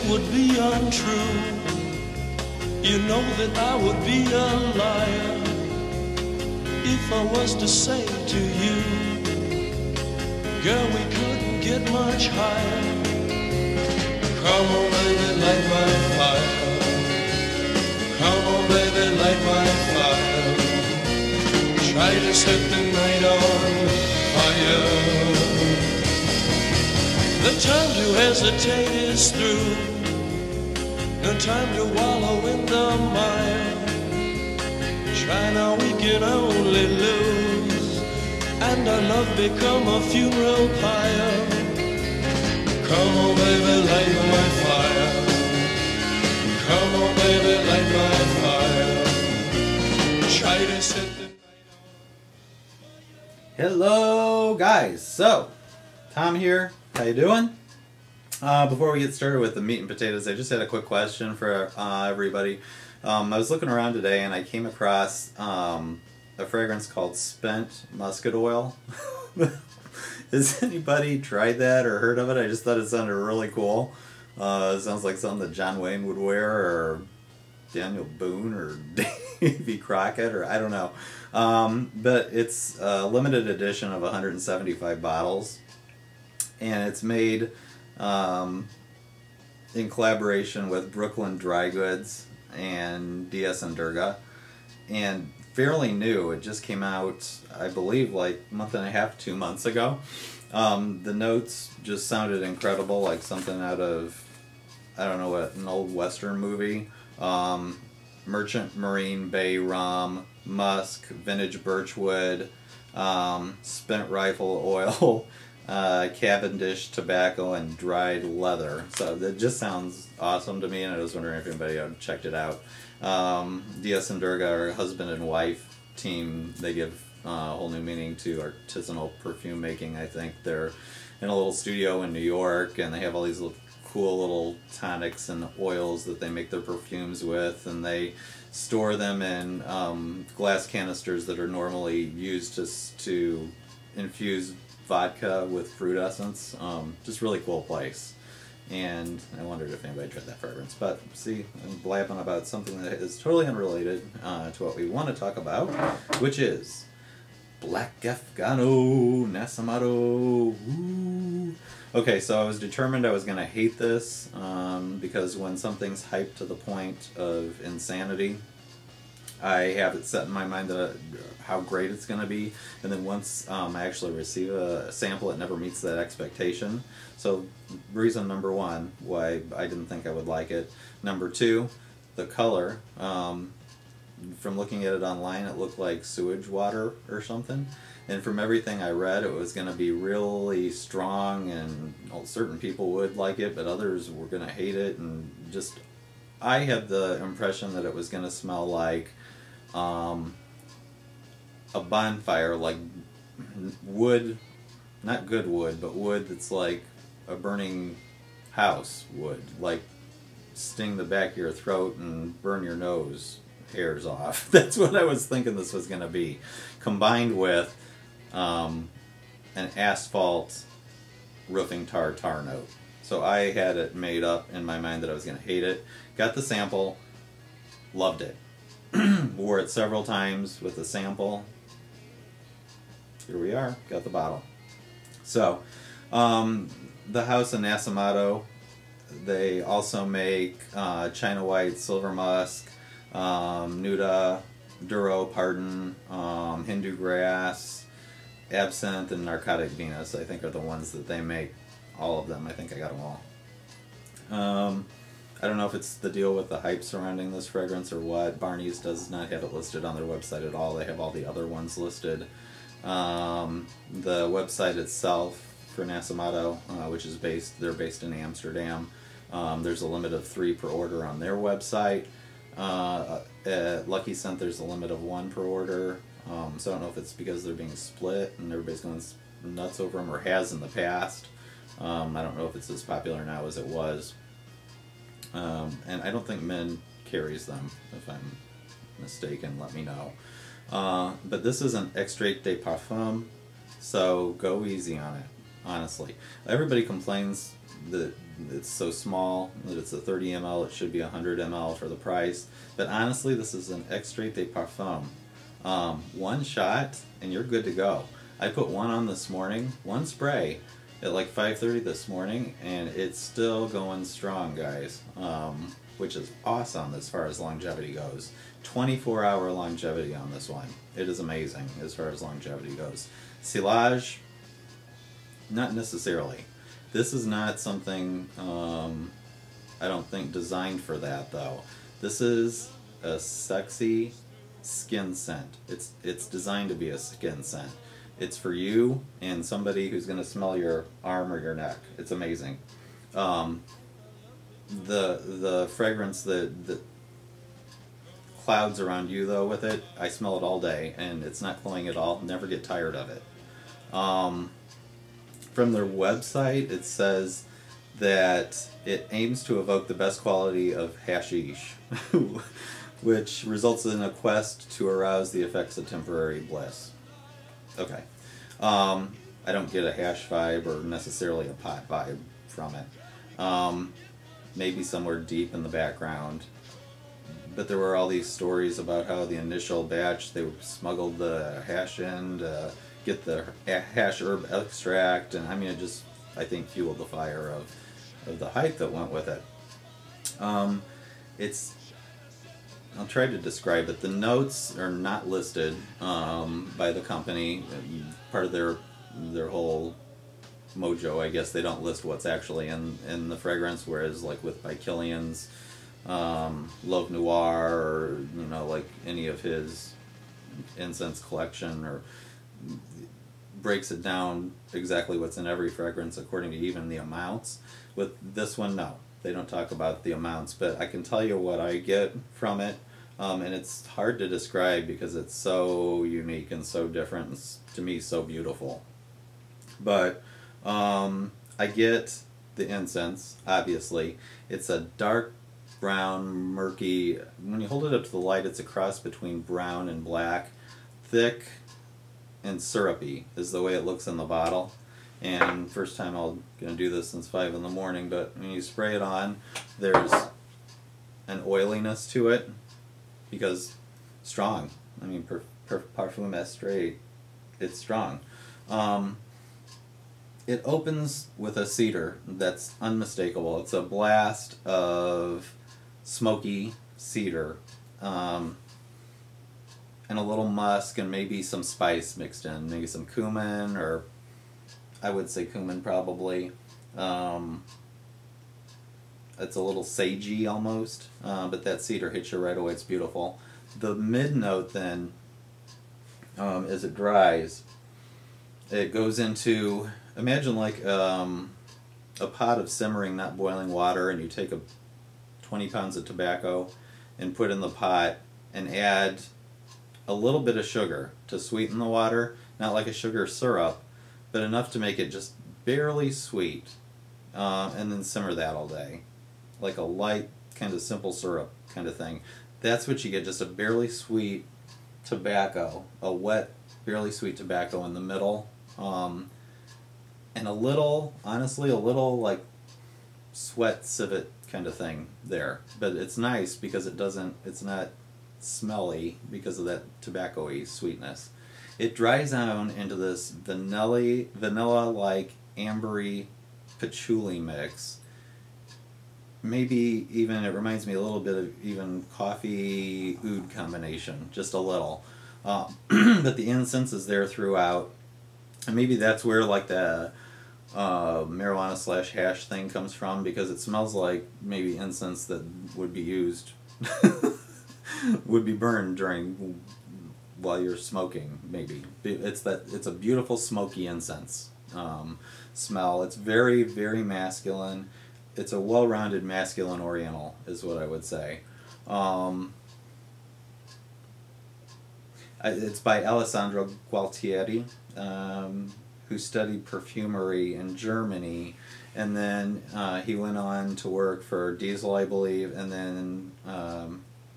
would be untrue. You know that I would be a liar if I was to say to you, girl, we couldn't get much higher. Come on, baby, light my fire. Come on, baby, light my fire. Try to set the night on fire. The time to hesitate is through. No time to wallow in the mire. Try now, we can only lose, and our love become a funeral pyre. Come on, baby, light my fire. Come on, baby, light my fire. Try to set the night on. Hello guys, so Tom here, how you doing? Before we get started with the meat and potatoes, I just had a quick question for everybody. I was looking around today and I came across a fragrance called Spent Musket Oil. Has anybody tried that or heard of it? I just thought it sounded really cool. It sounds like something that John Wayne would wear, or Daniel Boone, or Davy Crockett, or I don't know. But it's a limited edition of 175 bottles, and it's made in collaboration with Brooklyn Dry Goods and DS and Durga, and fairly new. It just came out, I believe, like a month and a half, 2 months ago. The notes just sounded incredible, like something out of, I don't know what, an old Western movie. Merchant Marine Bay rum, musk, vintage birchwood, spent rifle oil, Cavendish tobacco, and dried leather. So that just sounds awesome to me, and I was wondering if anybody had checked it out. DS and Durga are a husband and wife team. They give a whole new meaning to artisanal perfume making, I think. They're in a little studio in New York, and they have all these little cool little tonics and oils that they make their perfumes with, and they store them in glass canisters that are normally used to infuse vodka with fruit essence. Just really cool place. And I wondered if anybody tried that fragrance. But see, I'm blabbing about something that is totally unrelated to what we want to talk about, which is Black Afgano, Nasomatto. Woo. Okay, so I was determined I was going to hate this because when something's hyped to the point of insanity, I have it set in my mind that how great it's going to be, and then once I actually receive a sample, it never meets that expectation. So reason number one why I didn't think I would like it. Number two, the color. From looking at it online, it looked like sewage water or something. And from everything I read, it was going to be really strong, and certain people would like it, but others were going to hate it. And just, I had the impression that it was going to smell like a bonfire, like wood, not good wood, but wood that's like a burning house wood, like sting the back of your throat and burn your nose hairs off. That's what I was thinking this was going to be, combined with an asphalt roofing tar note. So I had it made up in my mind that I was going to hate it. Got the sample, loved it. Wore it several times with the sample. Here we are, got the bottle. So, the house in Nasomatto, they also make China White, Silver Musk, Nuda, Duro, Pardon, Hindu Grass, Absinthe, and Narcotic Venus, I think, are the ones that they make. All of them. I think I got them all. I don't know if it's the deal with the hype surrounding this fragrance or what. Barney's does not have it listed on their website at all. They have all the other ones listed. The website itself for Nasomatto, which is they're based in Amsterdam. There's a limit of 3 per order on their website. At Lucky Scent, there's a limit of 1 per order. So I don't know if it's because they're being split and everybody's going nuts over them, or has in the past. I don't know if it's as popular now as it was. And I don't think Min carries them. If I'm mistaken, let me know. But this is an extrait de parfum, so go easy on it, honestly. Everybody complains that it's so small that it's a 30 ml. It should be 100 ml for the price. But honestly, this is an extrait de parfum. One shot and you're good to go. I put one on this morning, one spray at like 5:30 this morning, and it's still going strong, guys. Which is awesome as far as longevity goes. 24-hour longevity on this one. It is amazing as far as longevity goes. Silage, not necessarily. This is not something, I don't think, designed for that, though. This is a sexy skin scent. It's designed to be a skin scent. It's for you and somebody who's going to smell your arm or your neck. It's amazing. The fragrance that clouds around you, though, with it, I smell it all day, and it's not cloying at all. Never get tired of it. From their website, it says that it aims to evoke the best quality of hashish, which results in a quest to arouse the effects of temporary bliss. Okay. I don't get a hash vibe or necessarily a pot vibe from it. Maybe somewhere deep in the background. But there were all these stories about how the initial batch, they smuggled the hash in to get the hash herb extract, and I mean, it just, I think, fueled the fire of the hype that went with it. I'll try to describe it. The notes are not listed by the company. Part of their whole mojo, I guess, they don't list what's actually in the fragrance, whereas like with by Killian's Love Noir, or like any of his incense collection, or breaks it down exactly what's in every fragrance according to even the amounts. With this one, no, they don't talk about the amounts, but I can tell you what I get from it, and it's hard to describe because it's so unique and so different, and to me so beautiful. But I get the incense, obviously. It's a dark brown, murky, when you hold it up to the light, it's a cross between brown and black. Thick and syrupy is the way it looks in the bottle. And first time I'm going to do this since 5 in the morning, but when you spray it on, there's an oiliness to it, because strong. I mean, parfum straight, it's strong. It opens with a cedar that's unmistakable. It's a blast of smoky cedar, and a little musk and maybe some spice mixed in, maybe some cumin, or I would say cumin probably. It's a little sagey almost, but that cedar hits you right away. It's beautiful. The mid note then, as it dries, it goes into, imagine like a pot of simmering, not boiling water, and you take 20 pounds of tobacco and put in the pot and add a little bit of sugar to sweeten the water, not like a sugar syrup, but enough to make it just barely sweet, and then simmer that all day, like a light kind of simple syrup kind of thing. That's what you get, just a barely sweet tobacco, a wet, barely sweet tobacco in the middle, and a little, honestly, a little like sweat civet kind of thing there. But it's nice because it's not smelly because of that tobacco-y sweetness. It dries down into this vanilla-like ambery patchouli mix. Maybe even, it reminds me a little bit of even coffee oud combination, just a little. But the incense is there throughout, and maybe that's where like the marijuana / hash thing comes from, because it smells like maybe incense that would be used would be burned while you're smoking. Maybe it's a beautiful smoky incense smell. It's very, very masculine. It's a well-rounded masculine oriental is what I would say. It's by Alessandro Gualtieri, who studied perfumery in Germany, and then he went on to work for Diesel, I believe, and then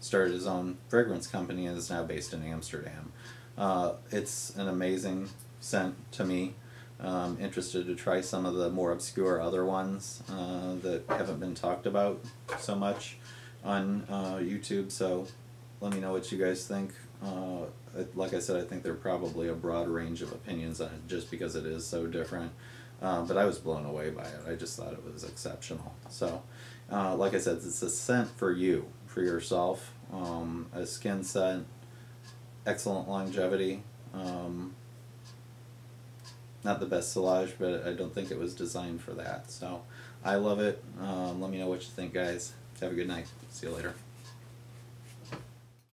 started his own fragrance company and is now based in Amsterdam. It's an amazing scent to me. Interested to try some of the more obscure other ones that haven't been talked about so much on YouTube, so let me know what you guys think. Like I said, I think there are probably a broad range of opinions on it just because it is so different, but I was blown away by it. I just thought it was exceptional. So like I said, it's a scent for you, for yourself, a skin scent, excellent longevity. Not the best silage, but I don't think it was designed for that. So I love it. Let me know what you think, guys. Have a good night. See you later.